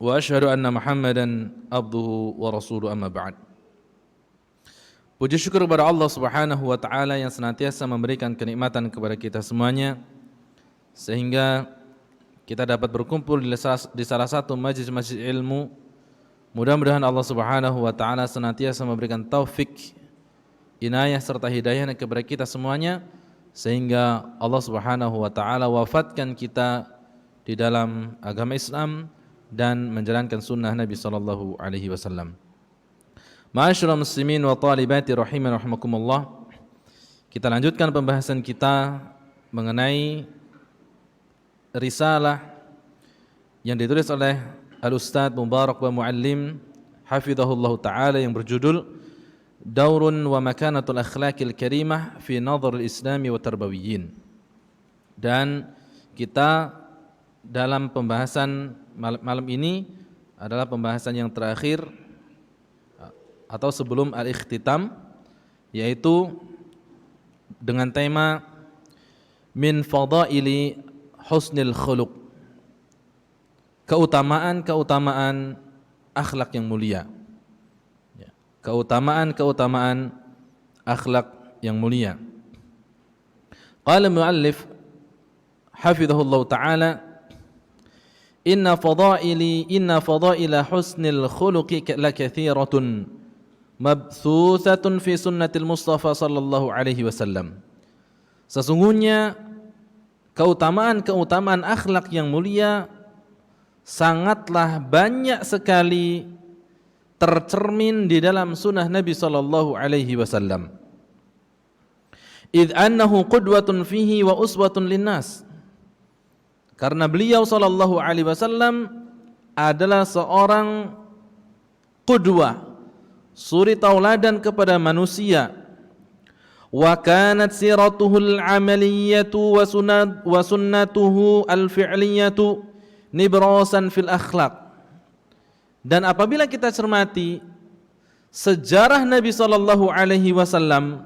وأشهد أن محمدا عبده ورسوله أما بعد. Puji syukur kepada Allah Subhanahu wa taala yang senantiasa memberikan kenikmatan kepada kita semuanya sehingga kita dapat berkumpul di salah satu majlis ilmu. Mudah-mudahan Allah Subhanahu wa taala senantiasa memberikan taufik, inayah serta hidayah kepada kita semuanya sehingga Allah Subhanahu wa taala wafatkan kita di dalam agama Islam dan menjalankan sunnah Nabi sallallahu alaihi wasallam. Ma'asyiral muslimin wa talibati rahiman rahimakumullah. Kita lanjutkan pembahasan kita mengenai risalah yang ditulis oleh Al-Ustaz Mubarak wa Muallim hafizahullah taala yang berjudul Daurun wa Makanatul Akhlaqil Karimah fi Nadhar al-Islami wa Tarbawiyyin. Dan kita dalam pembahasan malam ini adalah pembahasan yang terakhir atau sebelum al-ikhtitam, yaitu dengan tema min fadaili husnil khuluq, keutamaan akhlak yang mulia. Keutamaan akhlak yang mulia. Qala muallif hafizahullah taala inna fadaila husnil khuluqi lakathiratun mabthuthatun fi sunnatil Mustafa sallallahu alaihi wasallam. Sesungguhnya keutamaan akhlak yang mulia sangatlah banyak sekali tercermin di dalam sunnah Nabi sallallahu alaihi wasallam. Idh annahu qudwatun fihi wa uswatun linnas. Karena beliau sallallahu alaihi wasallam adalah seorang qudwah, suri tauladan kepada manusia. Wa kanat siratuhul amaliyatu wa sunnatuhu al-fi'liyatu nibrasan fil akhlaq. Dan apabila kita cermati sejarah Nabi sallallahu alaihi wasallam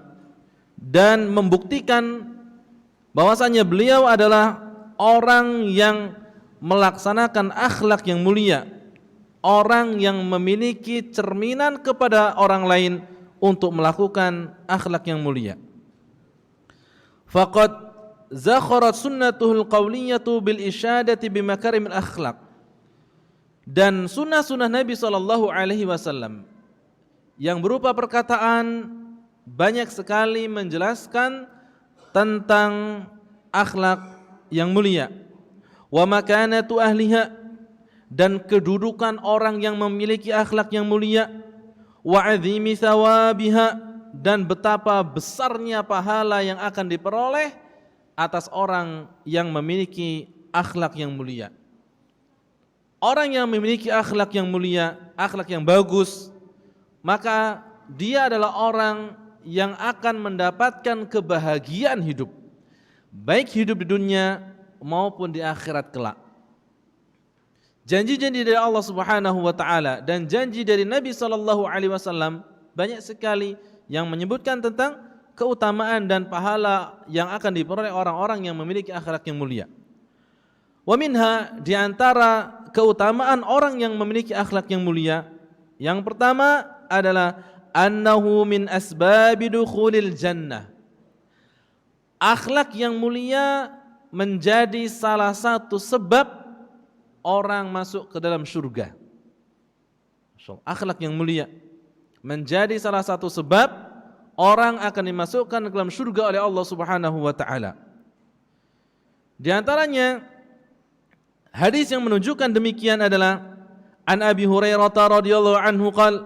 dan membuktikan bahwasanya beliau adalah orang yang melaksanakan akhlak yang mulia, orang yang memiliki cerminan kepada orang lain untuk melakukan akhlak yang mulia. Faqad zakharat sunnatuhul qawliyatu bil isyadati bimakarimil akhlaq. Dan sunnah-sunnah Nabi sallallahu alaihi wasallam yang berupa perkataan banyak sekali menjelaskan tentang akhlak yang mulia. Wa makanatu ahliha, dan kedudukan orang yang memiliki akhlak yang mulia. Wa 'azimi thawabiha, dan betapa besarnya pahala yang akan diperoleh atas orang yang memiliki akhlak yang mulia. Orang yang memiliki akhlak yang mulia, akhlak yang bagus, maka dia adalah orang yang akan mendapatkan kebahagiaan hidup, baik hidup di dunia maupun di akhirat kelak. Janji-janji dari Allah Subhanahu wa taala dan janji dari Nabi sallallahu alaihi wasallam banyak sekali yang menyebutkan tentang keutamaan dan pahala yang akan diperoleh orang-orang yang memiliki akhlak yang mulia. Wa minha, di antara keutamaan orang yang memiliki akhlak yang mulia, yang pertama adalah annahu min asbabi dukhulil jannah. Akhlak yang mulia menjadi salah satu sebab orang masuk ke dalam surga. Akhlak yang mulia menjadi salah satu sebab orang akan dimasukkan ke dalam surga oleh Allah Subhanahu wa taala. Di antaranya hadis yang menunjukkan demikian adalah an Abi Hurairah radhiyallahu anhu qala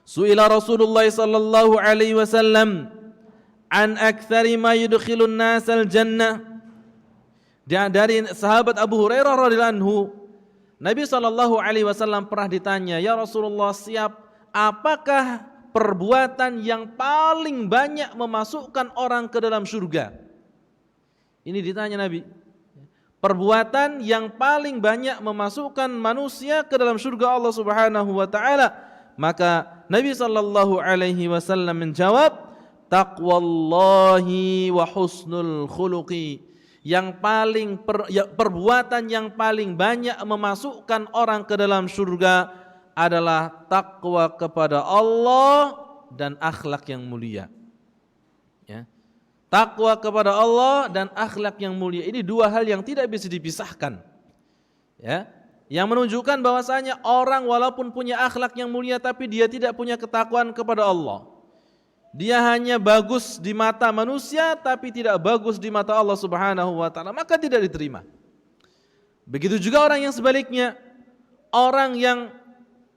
su'ila Rasulullah sallallahu alaihi wasallam an aktsari ma yudkhilun nasal jannah. Dari sahabat Abu Hurairah radhiyallahu anhu, Nabi sallallahu alaihi wasallam pernah ditanya, "Ya Rasulullah, apakah perbuatan yang paling banyak memasukkan orang ke dalam surga?" Ini ditanya Nabi. Perbuatan yang paling banyak memasukkan manusia ke dalam surga Allah Subhanahu wa taala. Maka Nabi sallallahu alaihi wasallam menjawab, taqwallahi wa husnul khuluqi, perbuatan yang paling banyak memasukkan orang ke dalam surga adalah takwa kepada Allah dan akhlak yang mulia. Ya. Takwa kepada Allah dan akhlak yang mulia ini dua hal yang tidak bisa dipisahkan. Ya. Yang menunjukkan bahwasanya orang walaupun punya akhlak yang mulia tapi dia tidak punya ketakwaan kepada Allah. Dia hanya bagus di mata manusia tapi tidak bagus di mata Allah Subhanahu wa taala, maka tidak diterima. Begitu juga orang yang sebaliknya, orang yang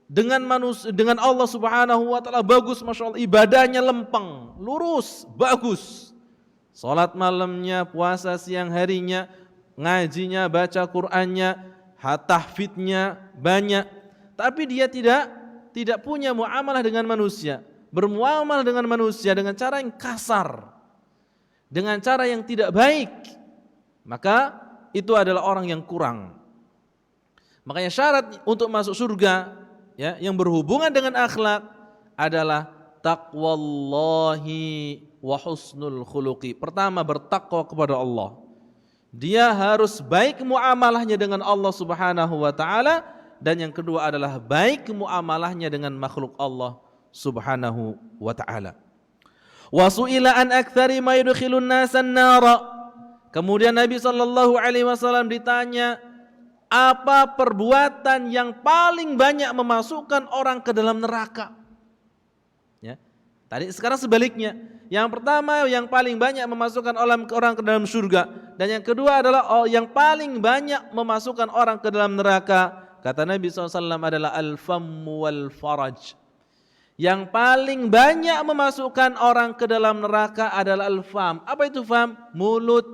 dengan Allah Subhanahu wa taala bagus, Masya Allah, ibadahnya lempeng, lurus, bagus. Salat malamnya, puasa siang harinya, ngajinya, baca Qur'annya, tahfidnya banyak, tapi dia tidak punya muamalah dengan manusia. Bermuamalah dengan manusia dengan cara yang kasar, dengan cara yang tidak baik, maka itu adalah orang yang kurang. Makanya syarat untuk masuk surga, ya, yang berhubungan dengan akhlak adalah taqwallahi wa husnul khuluqi. Pertama, bertakwa kepada Allah. Dia harus baik muamalahnya dengan Allah Subhanahu wa taala, dan yang kedua adalah baik muamalahnya dengan makhluk Allah Subhanahu wa ta'ala. Wa su'ila an aktsari ma yudkhilun nasan nara. Kemudian Nabi sallallahu alaihi wasallam ditanya, apa perbuatan yang paling banyak memasukkan orang ke dalam neraka? Ya. Sekarang sebaliknya. Yang pertama yang paling banyak memasukkan orang ke dalam surga, dan yang kedua adalah yang paling banyak memasukkan orang ke dalam neraka. Kata Nabi SAW adalah al-fammu wal faraj. Yang paling banyak memasukkan orang ke dalam neraka adalah al-fam. Apa itu fam? Mulut.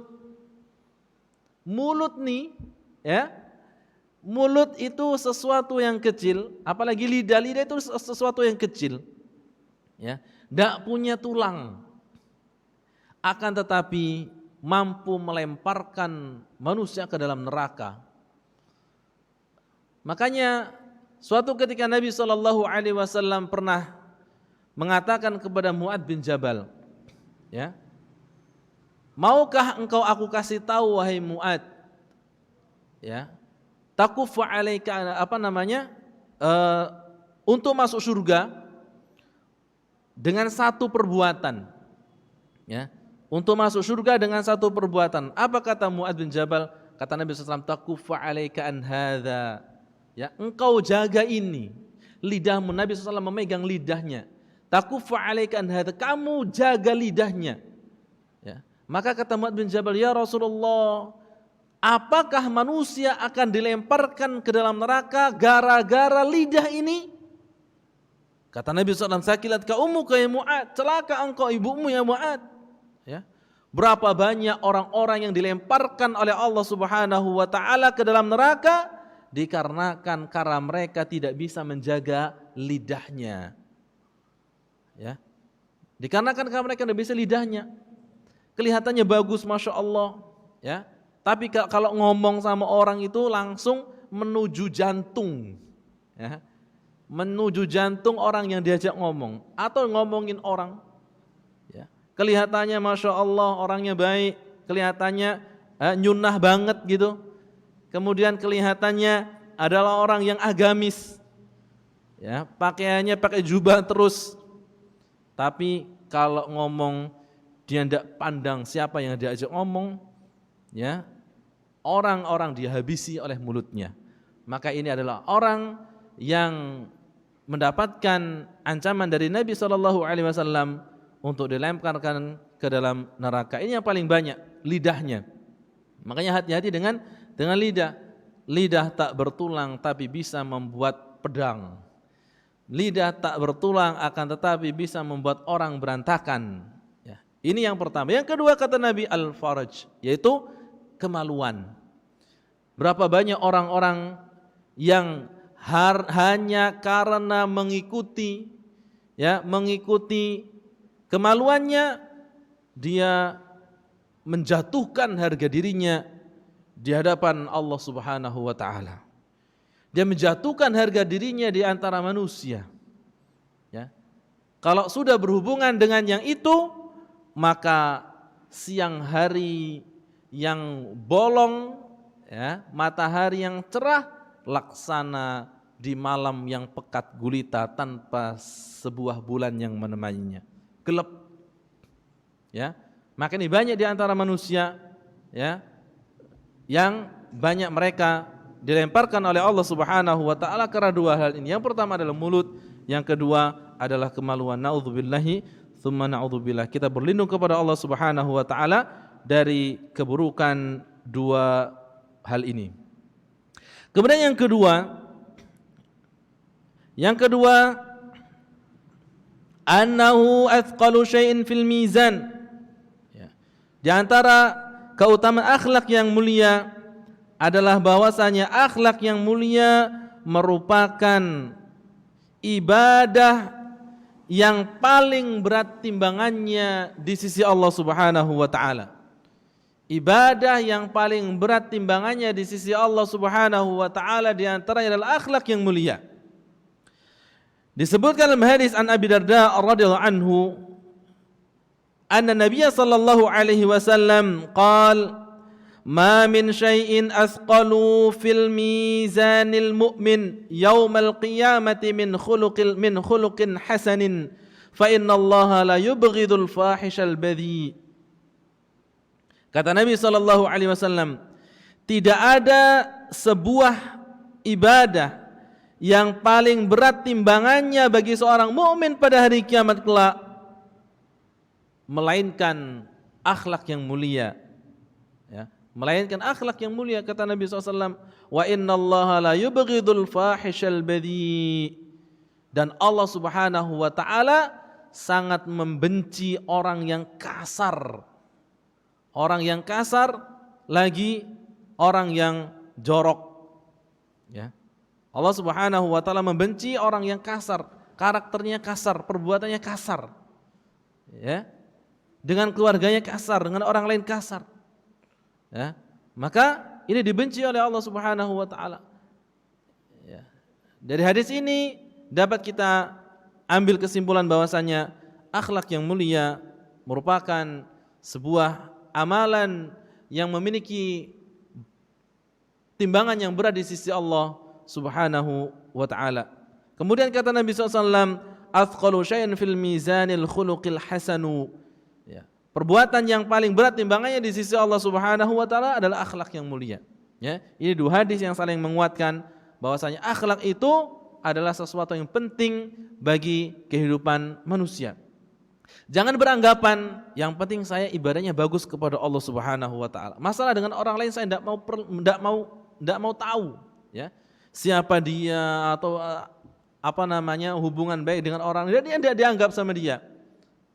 Mulut nih, ya. Mulut itu sesuatu yang kecil, apalagi lidah. Lidah itu sesuatu yang kecil. Ya, enggak punya tulang. Akan tetapi mampu melemparkan manusia ke dalam neraka. Makanya suatu ketika Nabi SAW pernah mengatakan kepada Mu'adz bin Jabal, ya, maukah engkau aku kasih tahu wahai Mu'adz, ya, takufu alaika untuk masuk surga dengan satu perbuatan, ya, untuk masuk surga dengan satu perbuatan. Apa kata Mu'adz bin Jabal? Kata Nabi SAW, takufu alaika an hadza, ya, engkau jaga ini, lidahmu. Nabi SAW memegang lidahnya. Takufu alaika an hadza, kamu jaga lidahnya. Ya. Maka kata Mu'adz bin Jabal, ya Rasulullah, apakah manusia akan dilemparkan ke dalam neraka gara-gara lidah ini? Kata Nabi SAW, sakilatka ummuka ya Mu'adz, celaka engkau ibumu ya Mu'adz. Ya. Berapa banyak orang-orang yang dilemparkan oleh Allah Subhanahu wa taala ke dalam neraka dikarenakan karena mereka tidak bisa menjaga lidahnya. Ya. Dikarenakan karena mereka tidak bisa lidahnya. Kelihatannya bagus, Masya Allah, ya. Tapi kalau ngomong sama orang itu langsung menuju jantung, ya. Menuju jantung orang yang diajak ngomong atau ngomongin orang, ya. Kelihatannya Masya Allah orangnya baik, kelihatannya nyunah banget gitu. Kemudian kelihatannya adalah orang yang agamis, ya, pakaiannya pakai jubah terus. Tapi kalau ngomong dia tidak pandang siapa yang diajak ngomong, ya, orang-orang dihabisi oleh mulutnya. Maka ini adalah orang yang mendapatkan ancaman dari Nabi SAW untuk dilemparkan ke dalam neraka. Ini yang paling banyak, lidahnya. Makanya hati-hati dengan lidah. Lidah tak bertulang tapi bisa membuat pedang. Lidah tak bertulang akan tetapi bisa membuat orang berantakan. Ya. Ini yang pertama. Yang kedua kata Nabi, al-faraj, yaitu kemaluan. Berapa banyak orang-orang yang hanya karena mengikuti kemaluannya, dia menjatuhkan harga dirinya di hadapan Allah Subhanahu wa taala. Dia menjatuhkan harga dirinya di antara manusia. Ya. Kalau sudah berhubungan dengan yang itu, maka siang hari yang bolong, ya, matahari yang cerah, laksana di malam yang pekat gulita tanpa sebuah bulan yang menemaninya. Gelap. Ya. Makanya banyak di antara manusia, ya, yang banyak mereka dilemparkan oleh Allah Subhanahu wa taala karena dua hal ini. Yang pertama adalah mulut, yang kedua adalah kemaluan. Nauzubillahi tsumma naudzubillah. Kita berlindung kepada Allah Subhanahu wa taala dari keburukan dua hal ini. Kemudian yang kedua annahu athqalu syai'in fil mizan. Ya. Di antara keutamaan akhlak yang mulia adalah bahwasanya akhlak yang mulia merupakan ibadah yang paling berat timbangannya di sisi Allah Subhanahu wa taala. Ibadah yang paling berat timbangannya di sisi Allah Subhanahu wa taala di antaranya adalah akhlak yang mulia. Disebutkan dalam hadis an Abi Darda radhiyallahu anhu, anna Nabiy sallallahu alaihi wasallam qala, "Ma min syai'in athqalu fil mizanil mu'min yaumal qiyamati min khuluqin hasanin, fa inna Allaha la yubghidul fahishal badhi." Kata Nabi sallallahu alaihi wasallam, tidak ada sebuah ibadah yang paling berat timbangannya bagi seorang mukmin pada hari kiamat kelak melainkan akhlak yang mulia, ya, melainkan akhlak yang mulia. Kata Nabi SAW, wa inna allaha la yubghidul fahishal badhi, dan Allah Subhanahu wa ta'ala sangat membenci orang yang kasar, lagi orang yang jorok, ya. Allah Subhanahu wa ta'ala membenci orang yang kasar, karakternya kasar, perbuatannya kasar, ya, dengan keluarganya kasar, dengan orang lain kasar, ya. Maka ini dibenci oleh Allah Subhanahu wa ta'ala, ya. Dari hadis ini dapat kita ambil kesimpulan bahwasanya akhlak yang mulia merupakan sebuah amalan yang memiliki timbangan yang berat di sisi Allah Subhanahu wa ta'ala. Kemudian kata Nabi SAW, athqalu syai'in fil mizanil khuluqil hasanu, ya, perbuatan yang paling berat timbangannya di sisi Allah Subhanahu wa ta'ala adalah akhlak yang mulia, ya. Ini dua hadis yang saling menguatkan bahwasanya akhlak itu adalah sesuatu yang penting bagi kehidupan manusia. Jangan beranggapan yang penting saya ibadahnya bagus kepada Allah Subhanahu wa ta'ala. Masalah dengan orang lain saya tidak mau tahu, ya, siapa dia atau hubungan baik dengan orang dia tidak dianggap sama dia,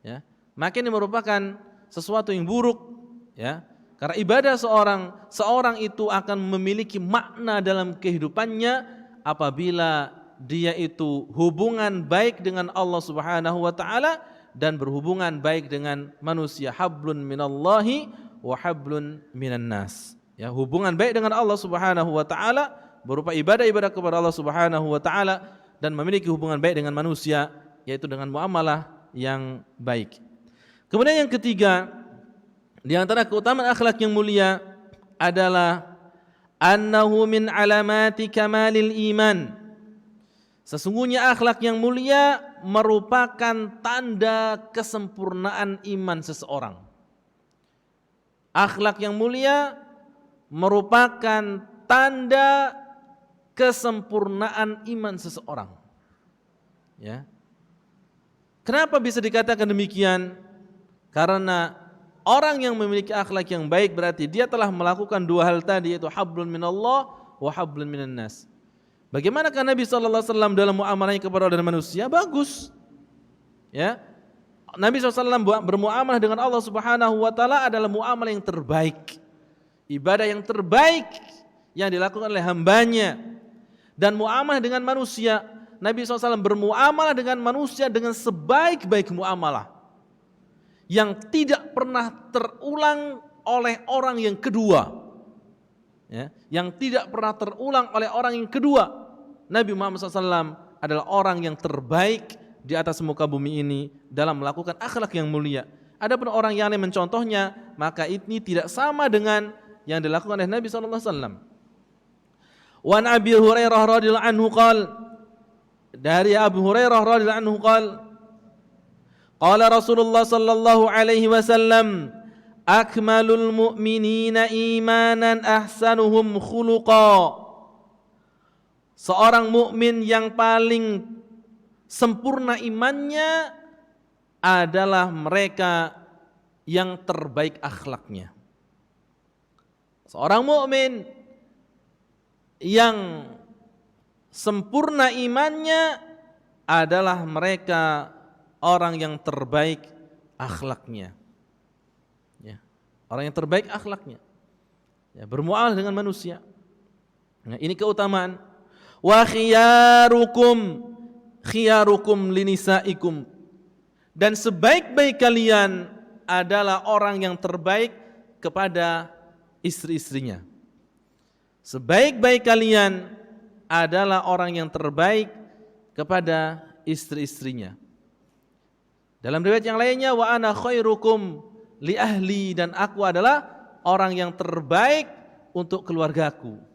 ya. Maka ini merupakan sesuatu yang buruk, ya. Karena ibadah seorang itu akan memiliki makna dalam kehidupannya apabila dia itu hubungan baik dengan Allah Subhanahu wa ta'ala dan berhubungan baik dengan manusia. Hablun minallahi wa hablun minan nas, ya, hubungan baik dengan Allah Subhanahu wa ta'ala berupa ibadah-ibadah kepada Allah Subhanahu wa ta'ala dan memiliki hubungan baik dengan manusia, yaitu dengan muamalah yang baik. Kemudian yang ketiga, di antara keutamaan akhlak yang mulia adalah annahu min alamati kamalil iman. Sesungguhnya akhlak yang mulia merupakan tanda kesempurnaan iman seseorang. Akhlak yang mulia merupakan tanda kesempurnaan iman seseorang, ya. Kenapa bisa dikatakan demikian? Karena orang yang memiliki akhlak yang baik berarti dia telah melakukan dua hal tadi, yaitu hablun minallah wa hablun minan nas. Bagaimanakah Nabi SAW dalam muamalahnya kepada orang dan manusia? Bagus, ya. Nabi SAW bermuamalah dengan Allah Subhanahu wa ta'ala adalah muamalah yang terbaik, ibadah yang terbaik yang dilakukan oleh hambanya. Dan muamalah dengan manusia, Nabi SAW bermuamalah dengan manusia dengan sebaik-baik muamalah yang tidak pernah terulang oleh orang yang kedua, ya, yang tidak pernah terulang oleh orang yang kedua. Nabi Muhammad SAW adalah orang yang terbaik di atas muka bumi ini dalam melakukan akhlak yang mulia. Adapun orang yang lain mencontohnya, maka ini tidak sama dengan yang dilakukan oleh Nabi sallallahu alaihi wasallam. Wa an Abi Hurairah radhiyallahu anhu qala, dari Abu Hurairah radhiyallahu anhu qala Rasulullah sallallahu alaihi wasallam, akmalul mu'minina imanan ahsanuhum khuluqa. Seorang mukmin yang paling sempurna imannya adalah mereka yang terbaik akhlaknya. Seorang mukmin yang sempurna imannya adalah mereka orang yang terbaik akhlaknya. Ya, orang yang terbaik akhlaknya. Ya, bermuamalah dengan manusia. Nah, ini keutamaan. Wa khiyarukum linisaikum. Dan sebaik-baik kalian adalah orang yang terbaik kepada istri-istrinya. Sebaik-baik kalian adalah orang yang terbaik kepada istri-istrinya. Dalam riwayat yang lainnya, wa ana khairukum li ahli, dan aku adalah orang yang terbaik untuk keluargaku.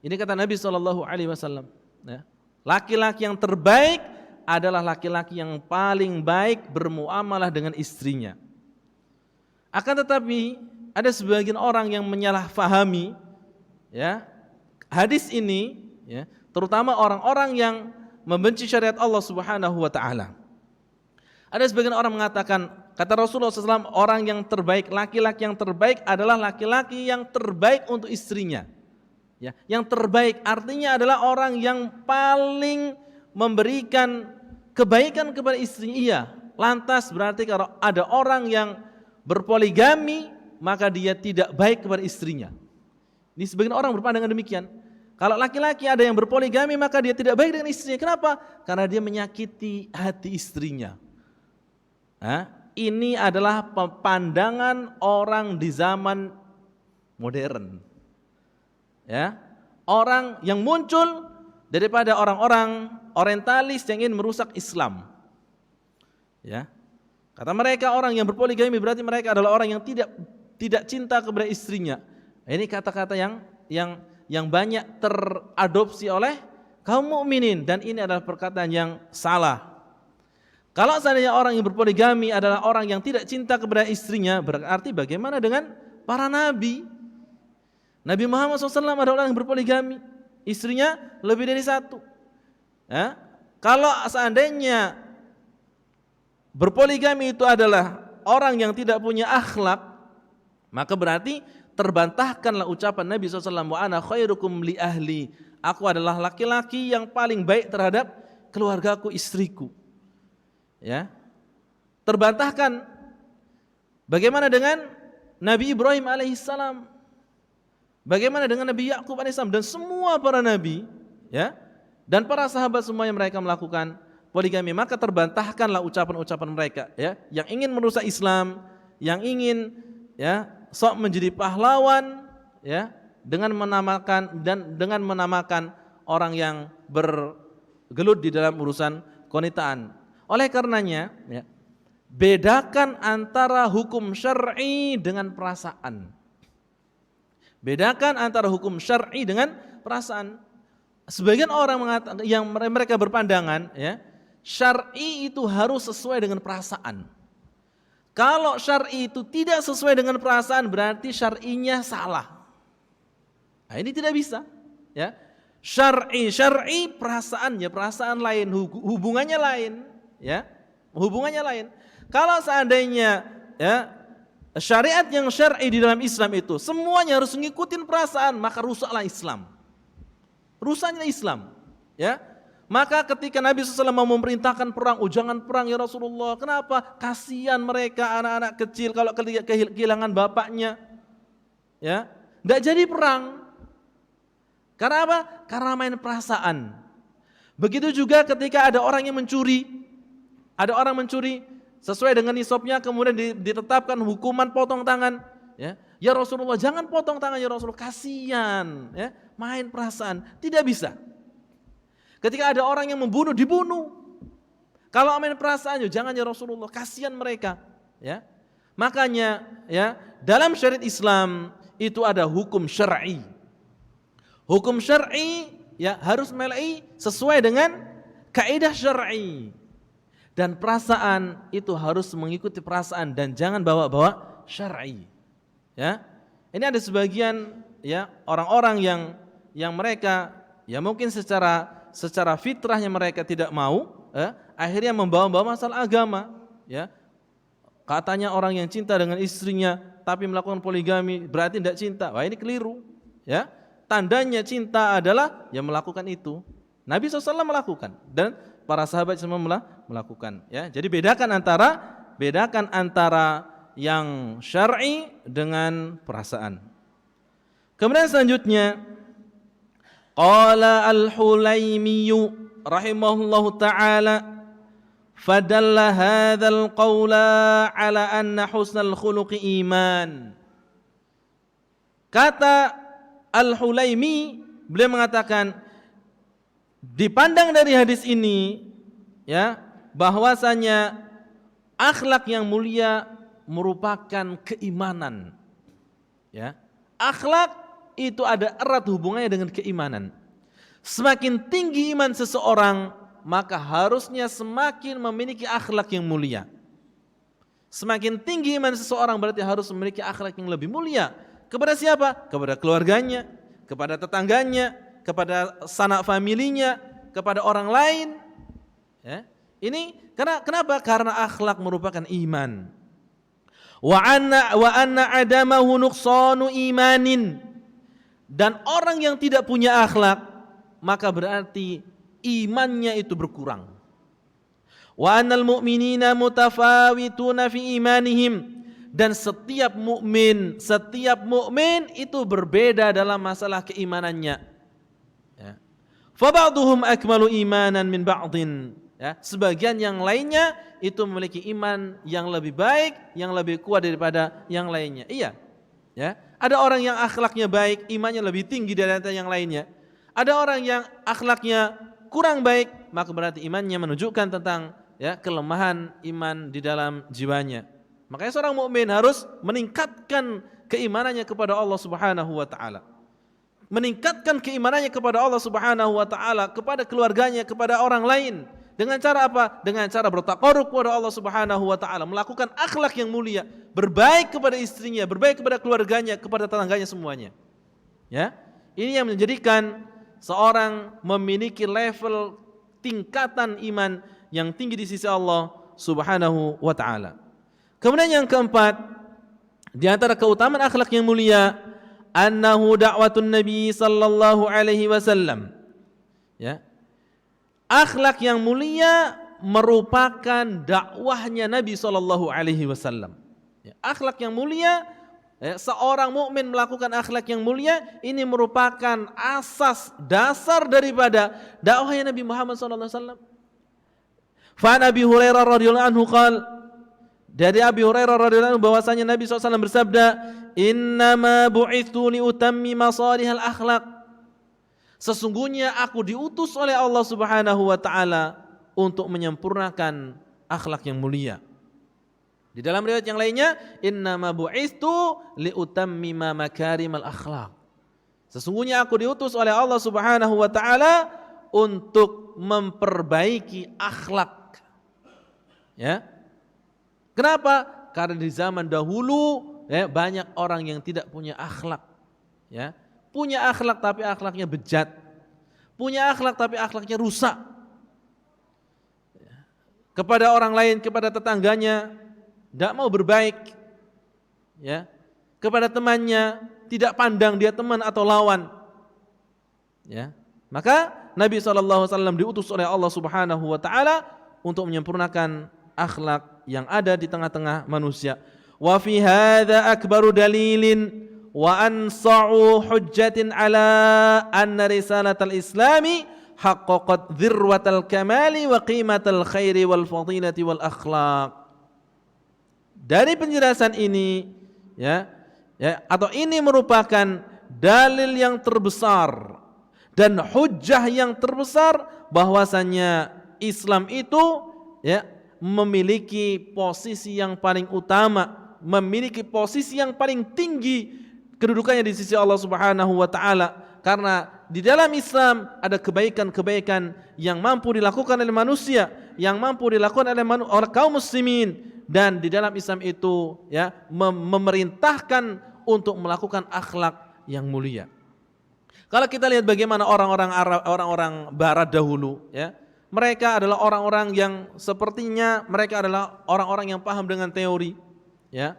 Ini kata Nabi SAW. Ya. Laki-laki yang terbaik adalah laki-laki yang paling baik bermuamalah dengan istrinya. Akan tetapi ada sebagian orang yang menyalahfahami, ya, hadis ini, ya, terutama orang-orang yang membenci syariat Allah Subhanahu wa taala. Ada sebagian orang mengatakan, kata Rasulullah SAW, orang yang terbaik, laki-laki yang terbaik adalah laki-laki yang terbaik untuk istrinya. Ya, yang terbaik artinya adalah orang yang paling memberikan kebaikan kepada istrinya. Iya, lantas berarti kalau ada orang yang berpoligami, maka dia tidak baik kepada istrinya. Ini sebagian orang berpandangan demikian. Kalau laki-laki ada yang berpoligami, maka dia tidak baik dengan istrinya. Kenapa? Karena dia menyakiti hati istrinya. Nah, ini adalah pandangan orang di zaman modern. Ya, orang yang muncul daripada orang-orang orientalis yang ingin merusak Islam. Ya, kata mereka orang yang berpoligami berarti mereka adalah orang yang tidak cinta kepada istrinya. Ini kata-kata yang banyak teradopsi oleh kaum mukminin, dan ini adalah perkataan yang salah. Kalau seandainya orang yang berpoligami adalah orang yang tidak cinta kepada istrinya, berarti bagaimana dengan para nabi? Nabi Muhammad SAW adalah orang yang berpoligami, istrinya lebih dari satu. Ya? Kalau seandainya berpoligami itu adalah orang yang tidak punya akhlak, maka berarti terbantahkanlah ucapan Nabi SAW, wa ana khairukum li ahli, aku adalah laki-laki yang paling baik terhadap keluargaku, istriku. Ya, terbantahkan. Bagaimana dengan Nabi Ibrahim alaihissalam? Bagaimana dengan Nabi Yakub alaihissalam dan semua para nabi, ya, dan para sahabat semuanya mereka melakukan poligami? Maka terbantahkanlah ucapan-ucapan mereka, ya, yang ingin merusak Islam, yang ingin, ya, sok menjadi pahlawan, ya, dengan menamakan orang yang bergelut di dalam urusan kewanitaan. Oleh karenanya, ya, bedakan antara hukum syar'i dengan perasaan. Bedakan antara hukum syar'i dengan perasaan. Sebagian orang mengatakan, yang mereka berpandangan, ya, syar'i itu harus sesuai dengan perasaan. Kalau syar'i itu tidak sesuai dengan perasaan, berarti syar'inya salah. Nah, ini tidak bisa, ya. Syar'i perasaannya, perasaan lain, hubungannya lain, ya. Hubungannya lain. Kalau seandainya, ya, syariat yang syar'i di dalam Islam itu semuanya harus mengikuti perasaan, maka rusaklah Islam. Rusaknya Islam, ya. Maka ketika Nabi SAW mau memerintahkan perang, jangan perang ya Rasulullah. Kenapa? Kasihan mereka anak-anak kecil kalau kehilangan bapaknya, ya, tidak jadi perang. Karena apa? Karena main perasaan. Begitu juga ketika ada orang yang mencuri, sesuai dengan nisabnya, kemudian ditetapkan hukuman potong tangan. Ya Rasulullah, jangan potong tangan ya Rasulullah, kasihan, ya, main perasaan. Tidak bisa. Ketika ada orang yang membunuh, dibunuh. Kalau main perasaan, jangan ya Rasulullah, kasihan mereka. Ya. Makanya ya, dalam syariat Islam itu ada hukum syar'i. Hukum syar'i ya harus melai sesuai dengan kaidah syar'i. Dan perasaan itu harus mengikuti perasaan dan jangan bawa-bawa syar'i. Ya. Ini ada sebagian ya orang-orang yang mereka ya mungkin secara fitrahnya mereka tidak mau, akhirnya membawa-bawa masalah agama, ya. Katanya orang yang cinta dengan istrinya tapi melakukan poligami berarti tidak cinta. Wah, ini keliru, ya. Tandanya cinta adalah yang melakukan itu. Nabi SAW melakukan dan para sahabat semua melakukan, ya. Jadi bedakan antara yang syar'i dengan perasaan. Kemudian selanjutnya qala al-Hulaimi rahimahullahu taala fadalla hadzal qawla ala anna husnal khuluqi iman. Kata Al-Hulaimi, beliau mengatakan dipandang dari hadis ini ya bahwasanya akhlak yang mulia merupakan keimanan. Ya. Akhlak itu ada erat hubungannya dengan keimanan. Semakin tinggi iman seseorang, maka harusnya semakin memiliki akhlak yang mulia. Semakin tinggi iman seseorang berarti harus memiliki akhlak yang lebih mulia. Kepada siapa? Kepada keluarganya, kepada tetangganya, kepada sanak familinya, kepada orang lain. Ya. Ini kenapa? Karena akhlak merupakan iman. Wa anna adamahu nuqsanu imanin. Dan orang yang tidak punya akhlak, maka berarti imannya itu berkurang. Wa annal mu'minina mutafawituna fi imanihim. Dan setiap mukmin itu berbeda dalam masalah keimanannya. Ya. Fa ba'dhum akmalu imanan min ba'dhin. Ya, sebagian yang lainnya itu memiliki iman yang lebih baik, yang lebih kuat daripada yang lainnya. Iya. Ya. Ada orang yang akhlaknya baik, imannya lebih tinggi daripada yang lainnya. Ada orang yang akhlaknya kurang baik, maka berarti imannya menunjukkan tentang ya kelemahan iman di dalam jiwanya. Makanya seorang mukmin harus meningkatkan keimanannya kepada Allah Subhanahu wa taala. Meningkatkan keimanannya kepada Allah Subhanahu wa taala, kepada keluarganya, kepada orang lain. Dengan cara apa? Dengan cara bertaqarrub kepada Allah Subhanahu wa taala, melakukan akhlak yang mulia, berbaik kepada istrinya, berbaik kepada keluarganya, kepada tetangganya semuanya. Ya. Ini yang menjadikan seorang memiliki level tingkatan iman yang tinggi di sisi Allah Subhanahu wa taala. Kemudian yang keempat, di antara keutamaan akhlak yang mulia, annahu da'watun Nabi sallallahu alaihi wasallam. Ya. Akhlak yang mulia merupakan dakwahnya Nabi sallallahu alaihi wasallam. Ya, akhlak yang mulia, ya, seorang mukmin melakukan akhlak yang mulia ini merupakan asas dasar daripada dakwahnya Nabi Muhammad sallallahu alaihi wasallam. Fa Abi Hurairah radhiyallahu anhu qala, dari Abi Hurairah radhiyallahu anhu bahwasanya Nabi SAW bersabda, "Innama bu'itsu liutammima salihal akhlaq." Sesungguhnya aku diutus oleh Allah Subhanahu wa taala untuk menyempurnakan akhlak yang mulia. Di dalam riwayat yang lainnya, "Innama bu'itsu liutammima makarimal akhlaq." Sesungguhnya aku diutus oleh Allah Subhanahu wa taala untuk memperbaiki akhlak. Ya. Kenapa? Karena di zaman dahulu ya, banyak orang yang tidak punya akhlak. Ya. Punya akhlak tapi akhlaknya bejat. Punya akhlak tapi akhlaknya rusak. Ya. Kepada orang lain, kepada tetangganya tidak mau berbaik. Ya. Kepada temannya tidak pandang dia teman atau lawan. Ya. Maka Nabi SAW diutus oleh Allah Subhanahu wa taala untuk menyempurnakan akhlak yang ada di tengah-tengah manusia. Wa fi hadza akbaru dalilin wa ansa'u hujjatin ala anna risalatal islami haqqaqat dzirwatal kamali wa qimatal khairi wal fadilati wal akhlaq. Dari penjelasan ini ya atau ini merupakan dalil yang terbesar dan hujjah yang terbesar bahwasanya Islam itu ya memiliki posisi yang paling utama, memiliki posisi yang paling tinggi kedudukannya di sisi Allah Subhanahu wa taala, karena di dalam Islam ada kebaikan-kebaikan yang mampu dilakukan oleh manusia, yang mampu dilakukan oleh kaum muslimin, dan di dalam Islam itu ya memerintahkan untuk melakukan akhlak yang mulia. Kalau kita lihat bagaimana orang-orang Arab, orang-orang barat dahulu ya, mereka adalah orang-orang yang sepertinya mereka adalah orang-orang yang paham dengan teori ya.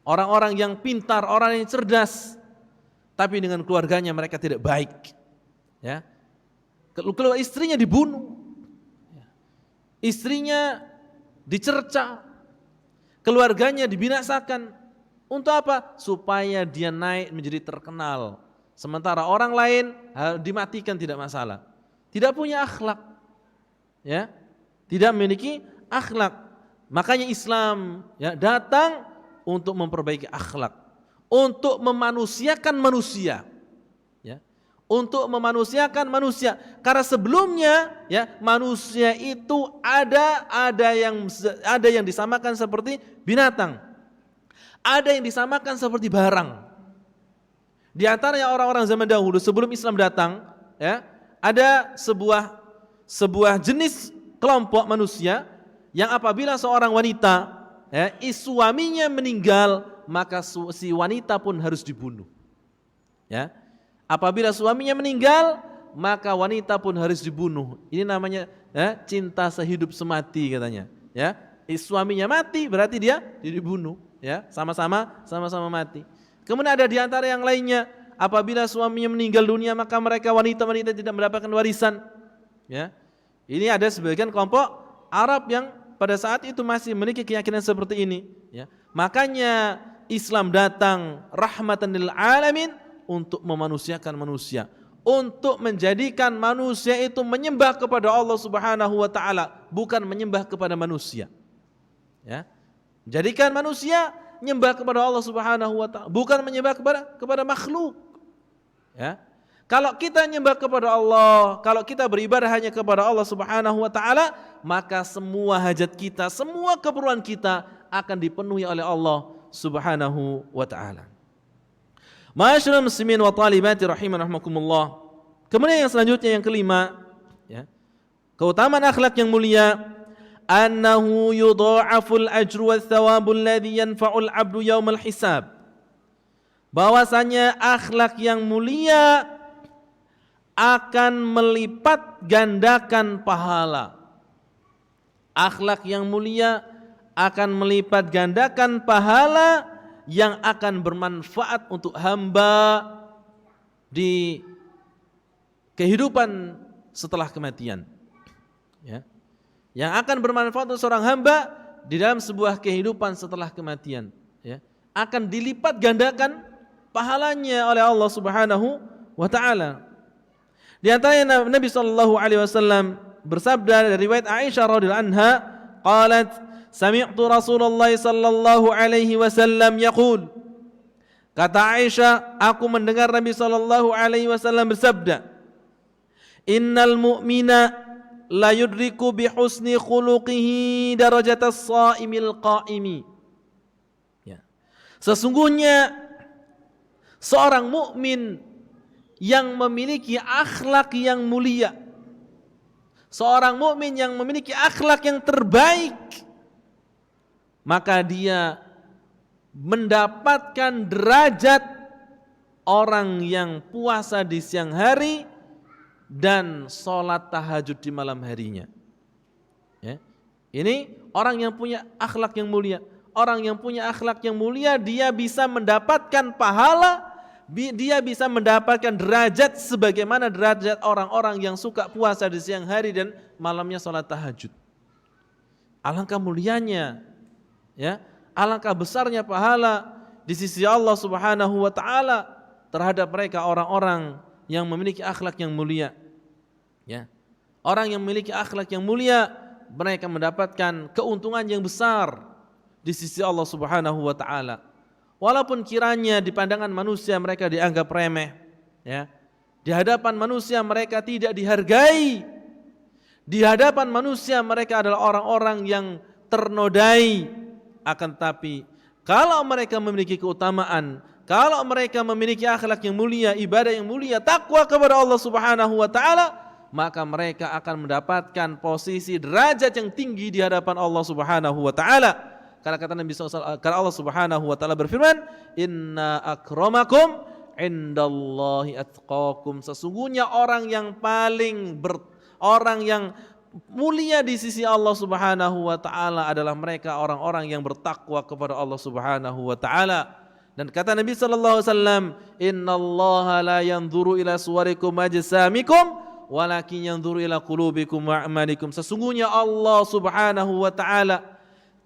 Orang-orang yang pintar, orang yang cerdas, tapi dengan keluarganya mereka tidak baik. Ya, kalau istrinya dibunuh, istrinya dicerca, keluarganya dibinasakan. Untuk apa? Supaya dia naik menjadi terkenal. Sementara orang lain dimatikan tidak masalah. Tidak punya akhlak, ya, tidak memiliki akhlak. Makanya Islam ya datang untuk memperbaiki akhlak, untuk memanusiakan manusia, ya, untuk memanusiakan manusia. Karena sebelumnya, ya, manusia itu ada yang disamakan seperti binatang, ada yang disamakan seperti barang. Di antaranya orang-orang zaman dahulu sebelum Islam datang, ya, ada sebuah jenis kelompok manusia yang apabila seorang wanita ya, suaminya meninggal, maka si wanita pun harus dibunuh. Ya, apabila suaminya meninggal, maka wanita pun harus dibunuh. Ini namanya ya, cinta sehidup semati katanya. Ya, suaminya mati berarti dia dibunuh. Ya, sama-sama mati. Kemudian ada di antara yang lainnya, apabila suaminya meninggal dunia, maka mereka wanita-wanita tidak mendapatkan warisan. Ya, ini ada sebagian kelompok Arab yang pada saat itu masih memiliki keyakinan seperti ini, ya. Makanya Islam datang rahmatan lil alamin untuk memanusiakan manusia, untuk menjadikan manusia itu menyembah kepada Allah Subhanahu wa taala, bukan menyembah kepada manusia. Ya. Jadikan manusia menyembah kepada Allah Subhanahu wa taala, bukan menyembah kepada makhluk. Ya. Kalau kita menyembah kepada Allah, kalau kita beribadah hanya kepada Allah Subhanahu wa taala, maka semua hajat kita, semua keperluan kita akan dipenuhi oleh Allah Subhanahu wa taala. Ma'asyiral muslimin wa talibati rahimanahumullah. Kemudian yang selanjutnya yang kelima, ya. Keutamaan akhlak yang mulia, annahu yudha'aful ajru wath thawabul ladzi yanfa'ul 'abdu yaumal hisab. Bahwasanya akhlak yang mulia akan melipat gandakan pahala. Akhlak yang mulia akan melipat gandakan pahala yang akan bermanfaat untuk hamba di kehidupan setelah kematian. Ya. Yang akan bermanfaat untuk seorang hamba di dalam sebuah kehidupan setelah kematian. Ya. Akan dilipat gandakan pahalanya oleh Allah Subhanahu wa ta'ala. Di antaranya Nabi SAW bersabda dari riwayat Aisyah radhiyallahu anha, qalat sami'tu Rasulullah sallallahu alaihi wasallam yaqul. Kata Aisyah, aku mendengar Nabi sallallahu alaihi wasallam bersabda, innal mu'mina la yudriku bi husni khuluqihi darajatas shaimil qaimi. Ya. Sesungguhnya seorang mukmin yang memiliki akhlak yang mulia, seorang mukmin yang memiliki akhlak yang terbaik, maka dia mendapatkan derajat orang yang puasa di siang hari dan sholat tahajud di malam harinya. Ya. Ini orang yang punya akhlak yang mulia. Orang yang punya akhlak yang mulia, dia bisa mendapatkan pahala, dia bisa mendapatkan derajat sebagaimana derajat orang-orang yang suka puasa di siang hari dan malamnya sholat tahajud. Alangkah mulianya, ya, alangkah besarnya pahala di sisi Allah Subhanahu wa taala terhadap mereka orang-orang yang memiliki akhlak yang mulia. Ya. Orang yang memiliki akhlak yang mulia, mereka mendapatkan keuntungan yang besar di sisi Allah Subhanahu wa taala. Walaupun kiranya di pandangan manusia mereka dianggap remeh, ya. Di hadapan manusia mereka tidak dihargai. Di hadapan manusia mereka adalah orang-orang yang ternodai. Akan tetapi kalau mereka memiliki keutamaan, kalau mereka memiliki akhlak yang mulia, ibadah yang mulia, takwa kepada Allah Subhanahu wa taala, maka mereka akan mendapatkan posisi derajat yang tinggi di hadapan Allah Subhanahu wa taala. Karena kata Nabi SAW, karena Allah Subhanahu wa taala berfirman, "Inna akramakum indallahi atqakum." Sesungguhnya orang yang mulia di sisi Allah Subhanahu wa taala adalah mereka orang-orang yang bertakwa kepada Allah Subhanahu wa taala. Dan kata Nabi sallallahu alaihi wasallam, "Innallaha la yanzuru ila suwarikum ajsamikum, walakin yanzuru ila qulubikum wa a'malikum." Sesungguhnya Allah Subhanahu wa taala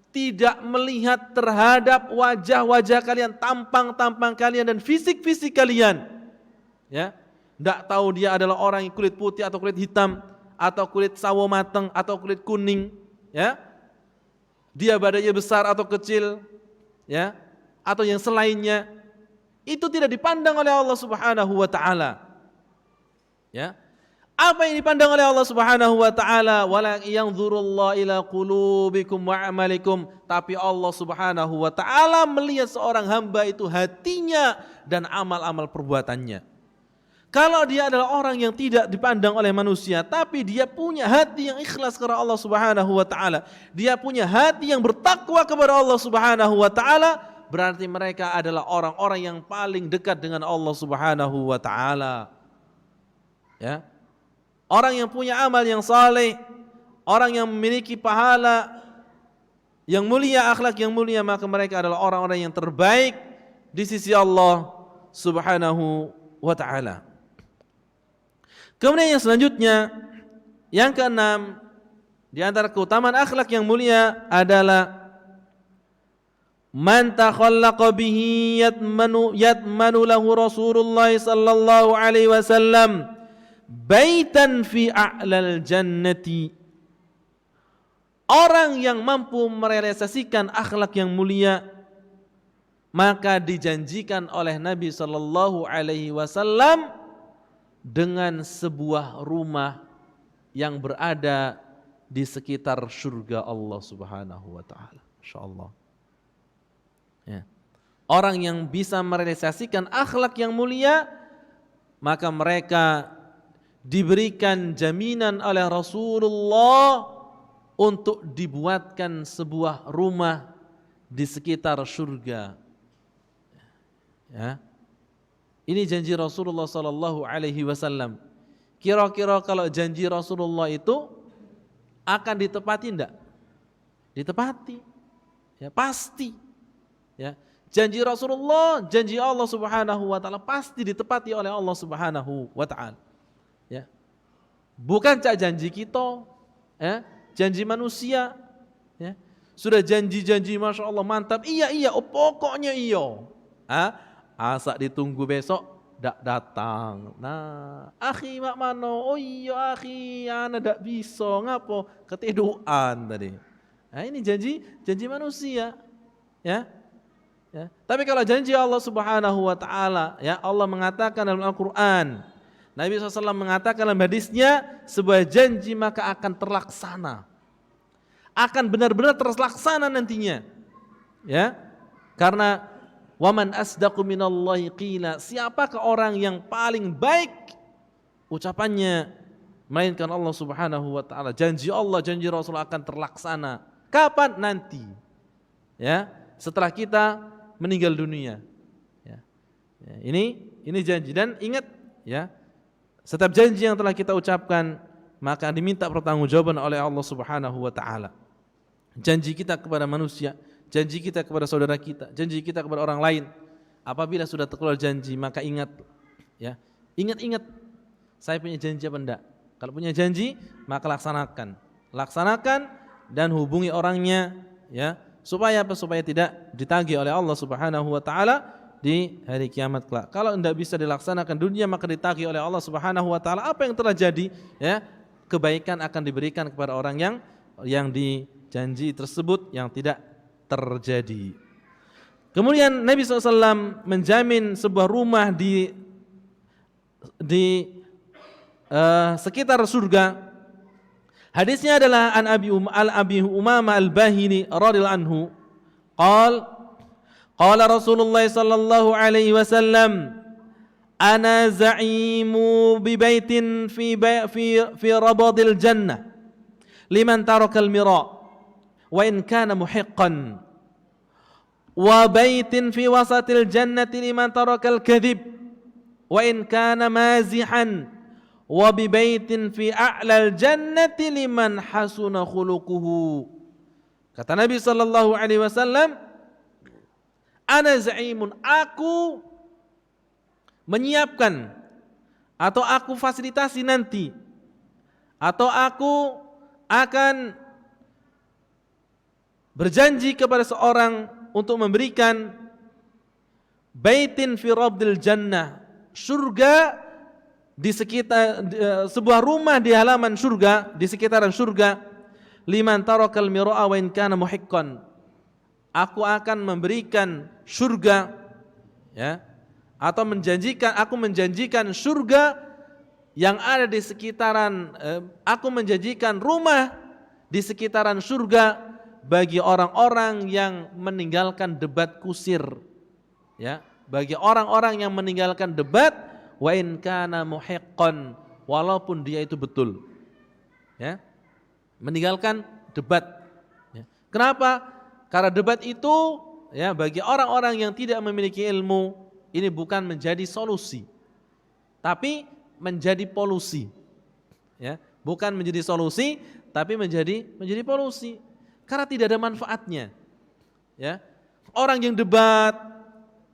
tidak melihat terhadap wajah-wajah kalian, tampang-tampang kalian dan fisik-fisik kalian. Ya. Enggak tahu dia adalah orang yang kulit putih atau kulit hitam, atau kulit sawo mateng atau kulit kuning, ya. Dia badannya besar atau kecil, ya, atau yang selainnya. Itu tidak dipandang oleh Allah Subhanahu wa taala. Ya. Apa yang dipandang oleh Allah Subhanahu wa taala? Wala yanzurullahu ila qulubikum wa a'malikum. Tapi Allah Subhanahu wa taala melihat seorang hamba itu hatinya dan amal-amal perbuatannya. Kalau dia adalah orang yang tidak dipandang oleh manusia, tapi dia punya hati yang ikhlas kepada Allah Subhanahu wa taala, dia punya hati yang bertakwa kepada Allah Subhanahu wa taala, berarti mereka adalah orang-orang yang paling dekat dengan Allah Subhanahu wa taala. Ya. Orang yang punya amal yang saleh, orang yang memiliki pahala yang mulia, akhlak yang mulia, maka mereka adalah orang-orang yang terbaik di sisi Allah Subhanahu wa taala. Kemudian yang selanjutnya, yang keenam, di antara keutamaan akhlak yang mulia adalah man takhallaqa bihi yatmanu lahu Rasulullah sallallahu alaihi wasallam baitan fi a'lal jannati. Orang yang mampu merealisasikan akhlak yang mulia, maka dijanjikan oleh Nabi sallallahu alaihi wasallam dengan sebuah rumah yang berada di sekitar surga Allah Subhanahu wa taala. Insyaallah. Ya. Orang yang bisa merealisasikan akhlak yang mulia, maka mereka diberikan jaminan oleh Rasulullah untuk dibuatkan sebuah rumah di sekitar surga. Ya. Ini janji Rasulullah sallallahu alaihi wasallam. Kira-kira kalau janji Rasulullah itu akan ditepati enggak? Ditepati. Ya, pasti. Ya. Janji Rasulullah, janji Allah Subhanahu wa taala pasti ditepati oleh Allah Subhanahu wa taala. Ya. Bukan cak janji kita, ya, janji manusia, ya. Sudah janji-janji Masya Allah mantap, iya, pokoknya iya. Asak ditunggu besok, dak datang. Nah, akhi mak mano? Oh iya akhi, ana dak bisa, ngapo? Ketiduran tadi. Nah, ini janji manusia, ya. Ya. Tapi kalau janji Allah Subhanahu wa taala, ya, Allah mengatakan dalam Al-Qur'an, Nabi SAW mengatakan dalam hadisnya, sebuah janji maka akan terlaksana. Akan benar-benar terlaksana nantinya. Ya. Karena waman asdaqu minallahi qila, siapakah orang yang paling baik ucapannya melainkan Allah Subhanahu wa taala. Janji Allah, janji Rasul akan terlaksana. Kapan? Nanti. Ya, setelah kita meninggal dunia. Ya. Ya, ini janji, dan ingat, ya, setiap janji yang telah kita ucapkan maka diminta pertanggungjawaban oleh Allah Subhanahu wa taala. Janji kita kepada manusia, janji kita kepada saudara kita, janji kita kepada orang lain. Apabila sudah terkeluar janji, maka ingat, ya, ingat saya punya janji apa enggak. Kalau punya janji, maka laksanakan dan hubungi orangnya, ya, supaya apa? Supaya tidak ditagih oleh Allah Subhanahu wa taala di hari kiamat kelak. Kalau enggak bisa dilaksanakan dunia, maka ditagih oleh Allah Subhanahu wa taala. Apa yang telah jadi, ya, kebaikan akan diberikan kepada orang yang dijanji tersebut yang tidak terjadi. Kemudian Nabi SAW menjamin sebuah rumah di sekitar surga Hadisnya adalah an Abi Umamah Al-Bahili radhiyallahu anhu, qala Rasulullah sallallahu alaihi wasallam, ana za'imu bi baitin fi rabadil jannah liman tarakal mira wa in kana muhiqqan, wa baitin fi wasatil jannati liman tarakal kadhib wa in kana mazihan, wa bi baitin fi a'lal jannati liman hasuna khuluquhu. Kata Nabi sallallahu alaihi wasallam, ana za'imun, aku menyiapkan atau aku fasilitasi nanti atau aku akan berjanji kepada seorang untuk memberikan baitin fi rabdil jannah, surga di sekitar sebuah rumah di halaman surga, di sekitaran surga, liman tarakal mira'a wa in kana muhiqqan. Aku akan memberikan surga, ya, atau aku menjanjikan surga yang ada di sekitaran, aku menjanjikan rumah di sekitaran surga bagi orang-orang yang meninggalkan debat kusir, ya, bagi orang-orang yang meninggalkan debat, wa in kana muhiqqan, walaupun dia itu betul, ya, meninggalkan debat, ya. Kenapa? Karena debat itu, ya, bagi orang-orang yang tidak memiliki ilmu, ini bukan menjadi solusi, tapi menjadi polusi, ya, bukan menjadi solusi, tapi menjadi polusi, karena tidak ada manfaatnya, ya. Orang yang debat,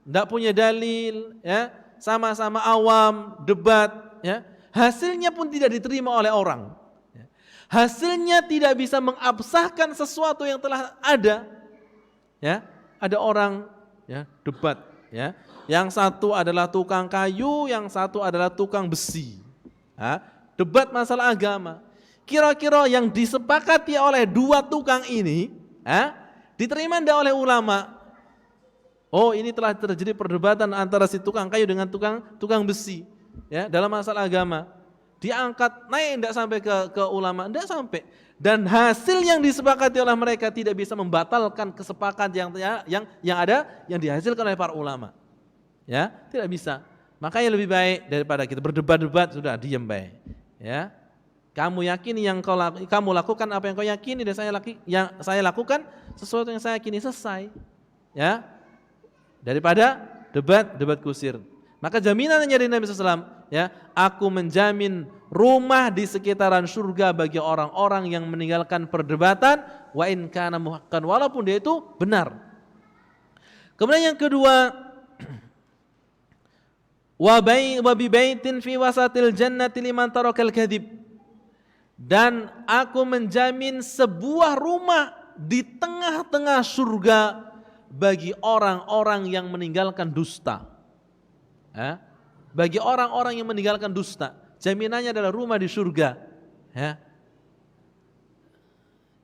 tidak punya dalil, ya, sama-sama awam, debat, ya, hasilnya pun tidak diterima oleh orang, ya. Hasilnya tidak bisa mengabsahkan sesuatu yang telah ada, ya. Ada orang, ya, debat, ya, yang satu adalah tukang kayu, yang satu adalah tukang besi, ya. Debat masalah agama. Kira-kira yang disepakati oleh dua tukang ini, ya, diterima tidak oleh ulama? Oh, ini telah terjadi perdebatan antara si tukang kayu dengan tukang besi, ya, dalam masalah agama. Diangkat, naik tidak sampai ke ulama, tidak sampai. Dan hasil yang disepakati oleh mereka tidak bisa membatalkan kesepakatan yang ada, yang dihasilkan oleh para ulama, ya, tidak bisa. Makanya lebih baik daripada kita berdebat-debat, sudah diam baik, ya. Kamu yakini yang kamu lakukan apa yang kau yakini, dan saya lakukan sesuatu yang saya yakini, selesai, ya. Daripada debat kusir. Maka jaminannya dari Nabi SAW, ya, aku menjamin rumah di sekitaran surga bagi orang-orang yang meninggalkan perdebatan, wa in kana muhaqqan, walaupun dia itu benar. Kemudian yang kedua, wa bi baitin fi wasatil jannati liman tarakal kadhib, dan aku menjamin sebuah rumah di tengah-tengah surga bagi orang-orang yang meninggalkan dusta, ya, bagi orang-orang yang meninggalkan dusta, jaminannya adalah rumah di surga, ya.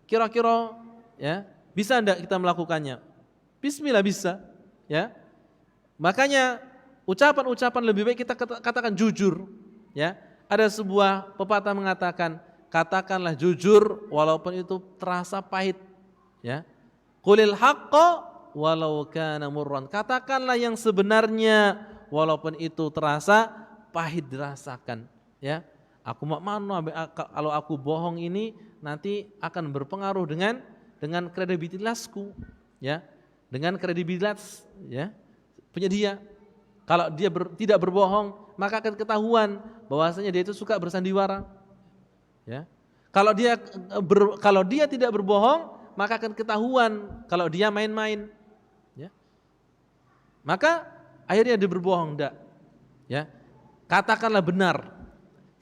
Kira-kira, ya, bisa enggak kita melakukannya? Bismillah bisa, ya. Makanya ucapan-ucapan lebih baik kita katakan jujur, ya. Ada sebuah pepatah mengatakan, katakanlah jujur walaupun itu terasa pahit, ya. Qulil haqqa walau kana murran, katakanlah yang sebenarnya walaupun itu terasa pahit dirasakan, ya. Aku mana kalau aku bohong ini nanti akan berpengaruh dengan kredibilitasku, ya, dengan kredibilitas, ya, punya dia. Kalau dia tidak berbohong, maka akan ketahuan bahwasanya dia itu suka bersandiwara, ya. Kalau dia tidak berbohong, maka akan ketahuan kalau dia main-main, ya. Maka akhirnya dia berbohong, enggak, ya. Katakanlah benar,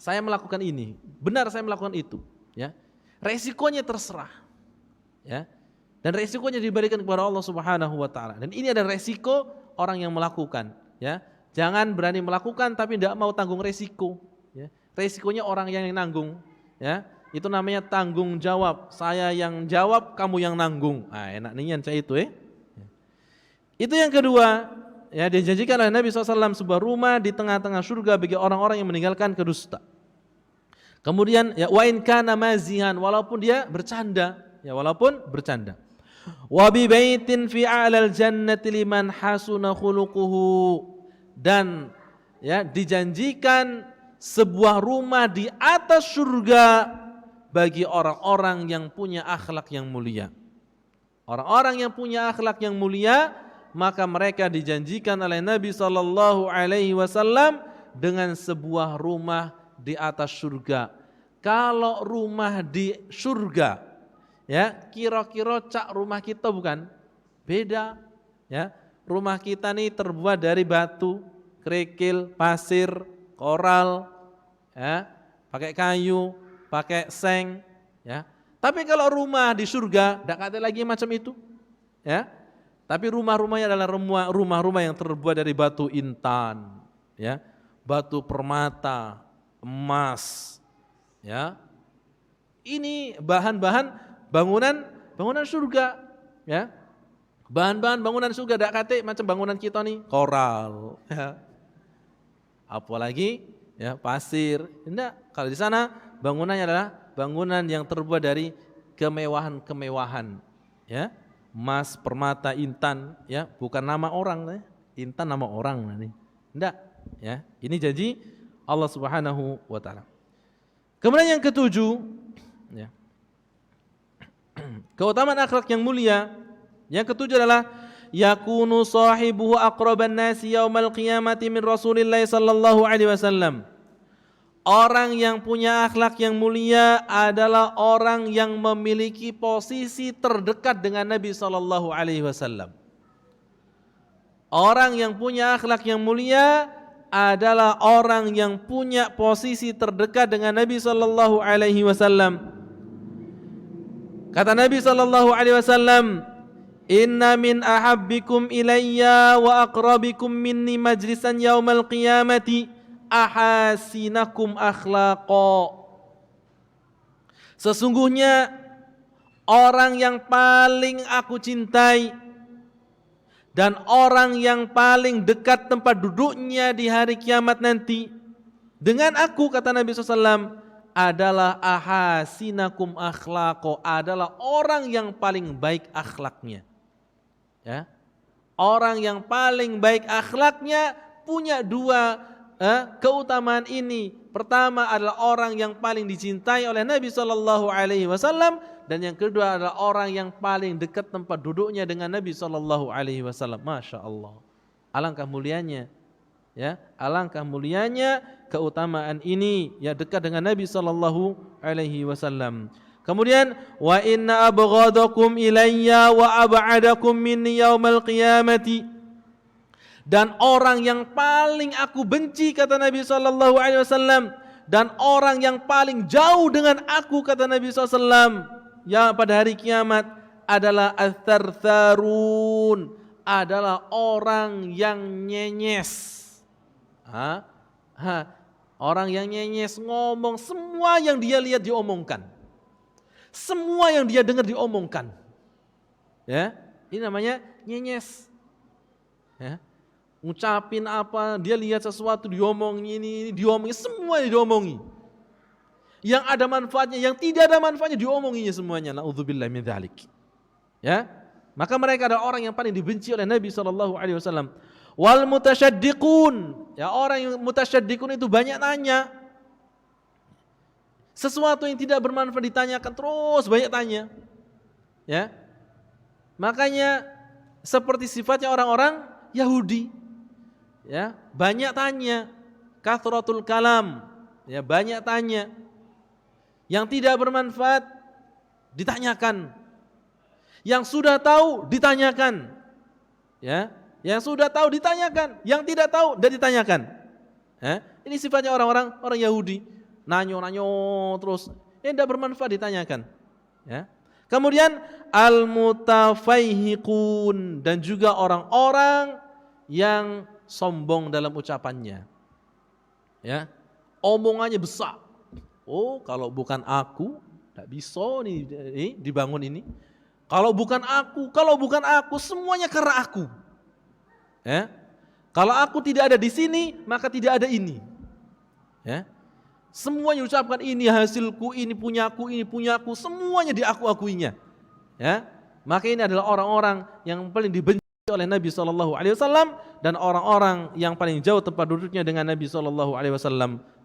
saya melakukan ini, benar saya melakukan itu, ya. Resikonya terserah, ya. Dan resikonya diberikan kepada Allah Subhanahu wa taala. Dan ini adalah resiko orang yang melakukan, ya. Jangan berani melakukan tapi tidak mau tanggung resiko, ya. Resikonya orang yang nanggung, ya. Itu namanya tanggung jawab. Saya yang jawab, kamu yang nanggung. Ah, enak nian saya itu, Itu yang kedua, ya, dijanjikan oleh Nabi SAW sebuah rumah di tengah-tengah surga bagi orang-orang yang meninggalkan kedusta. Kemudian ya wa in kana mazihan, walaupun dia bercanda, ya walaupun bercanda. Wa bi baitin fi a'lal jannati liman hasuna khuluquhu, dan ya dijanjikan sebuah rumah di atas surga bagi orang-orang yang punya akhlak yang mulia. Orang-orang yang punya akhlak yang mulia, maka mereka dijanjikan oleh Nabi sallallahu alaihi wasallam dengan sebuah rumah di atas surga. Kalau rumah di surga, ya kira-kira cak rumah kita bukan? Beda, ya. Rumah kita nih terbuat dari batu, kerikil, pasir, koral, ya, pakai kayu, pakai seng, ya. Tapi kalau rumah di surga, tidak ada lagi macam itu, ya. Tapi rumah-rumahnya adalah rumah-rumah yang terbuat dari batu intan, ya, batu permata, emas, ya. Ini bahan-bahan bangunan surga, ya. Bahan-bahan bangunan surga tidak kate macam bangunan kita nih, koral, ya. Apalagi ya pasir. Tidak, kalau di sana bangunannya adalah bangunan yang terbuat dari kemewahan-kemewahan, ya. Emas, permata, intan, ya, bukan nama orang, ya. Intan nama orang nih. Tidak, ya. Ini janji Allah Subhanahu wa taala. Kemudian yang ketujuh, ya. Keutamaan akhlak yang mulia, yang ketujuh adalah yakunu sahibuhu aqraban nasi yaumal qiyamati min Rasulillah sallallahu alaihi wasallam. Orang yang punya akhlak yang mulia adalah orang yang memiliki posisi terdekat dengan Nabi sallallahu alaihi wasallam. Orang yang punya akhlak yang mulia adalah orang yang punya posisi terdekat dengan Nabi sallallahu alaihi wasallam. Kata Nabi sallallahu alaihi wasallam, "Inna min ahabbikum ilayya wa aqrabikum minni majlisan yaumal qiyamati ahasinakum akhlaqa." Sesungguhnya orang yang paling aku cintai dan orang yang paling dekat tempat duduknya di hari kiamat nanti dengan aku, kata Nabi SAW, adalah ahasinakum akhlaqo, adalah orang yang paling baik akhlaknya, ya. Orang yang paling baik akhlaknya punya dua keutamaan ini. Pertama adalah orang yang paling dicintai oleh Nabi SAW, dan yang kedua adalah orang yang paling dekat tempat duduknya dengan Nabi SAW. Masya Allah, alangkah mulianya, ya, alangkah mulianya keutamaan ini, ya, dekat dengan Nabi SAW. Kemudian wa inna abghadakum ilayya wa ab'adakum minni yaumal qiyamati, dan orang yang paling aku benci, kata Nabi SAW, dan orang yang paling jauh dengan aku, kata Nabi SAW, ya, pada hari kiamat adalah ats-tsartsarun, adalah orang yang nyenyes. Orang yang nyenyes, ngomong semua yang dia lihat diomongkan, semua yang dia dengar diomongkan, ya. Ini namanya nyenyes, ya. Ngucapin apa, dia lihat sesuatu diomongin, ini diomongin, semua diomongi. Yang ada manfaatnya, yang tidak ada manfaatnya diomonginya semuanya. Na'udzubillah min dzalik. Ya, maka mereka adalah orang yang paling dibenci oleh Nabi SAW. Wal mutasyaddiqun, ya, orang yang mutasyaddiqun itu banyak nanya. Sesuatu yang tidak bermanfaat ditanyakan terus, banyak tanya, ya. Makanya seperti sifatnya orang-orang Yahudi, ya, banyak tanya, kathratul kalam, ya, banyak tanya. Yang tidak bermanfaat ditanyakan, yang sudah tahu ditanyakan, ya. Yang sudah tahu ditanyakan, yang tidak tahu dan ditanyakan. Ini sifatnya orang Yahudi, nanyo terus, yang tidak bermanfaat ditanyakan, ya. Kemudian al-mutafaihiqun, dan juga orang-orang yang sombong dalam ucapannya, ya. Omongannya besar. Oh, kalau bukan aku tidak bisa nih dibangun ini. Kalau bukan aku, semuanya karena aku. Ya. Kalau aku tidak ada di sini, maka tidak ada ini. Ya. Semuanya ucapkan ini hasilku, ini punyaku, semuanya diaku-akuinya. Ya, maka ini adalah orang-orang yang paling dibenci oleh Nabi SAW dan orang-orang yang paling jauh tempat duduknya dengan Nabi SAW.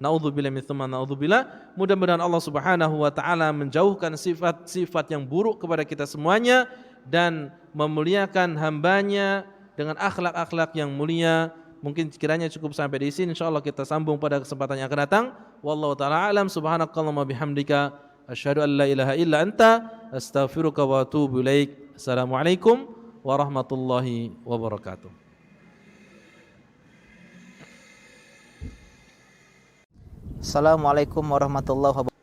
Naudzubillah min tsumma naudzubillah. Mudah-mudahan Allah Subhanahu wa taala menjauhkan sifat-sifat yang buruk kepada kita semuanya dan memuliakan hambanya dengan akhlak-akhlak yang mulia. Mungkin kiranya cukup sampai di sini. Insyaallah kita sambung pada kesempatan yang akan datang. Wallahu taala alam. Subhanakallahumma bihamdika asyhadu an la ilaha illa anta astaghfiruka wa atubu ilaik. Assalamualaikum warahmatullahi wabarakatuh. Assalamualaikum warahmatullahi wabarakatuh.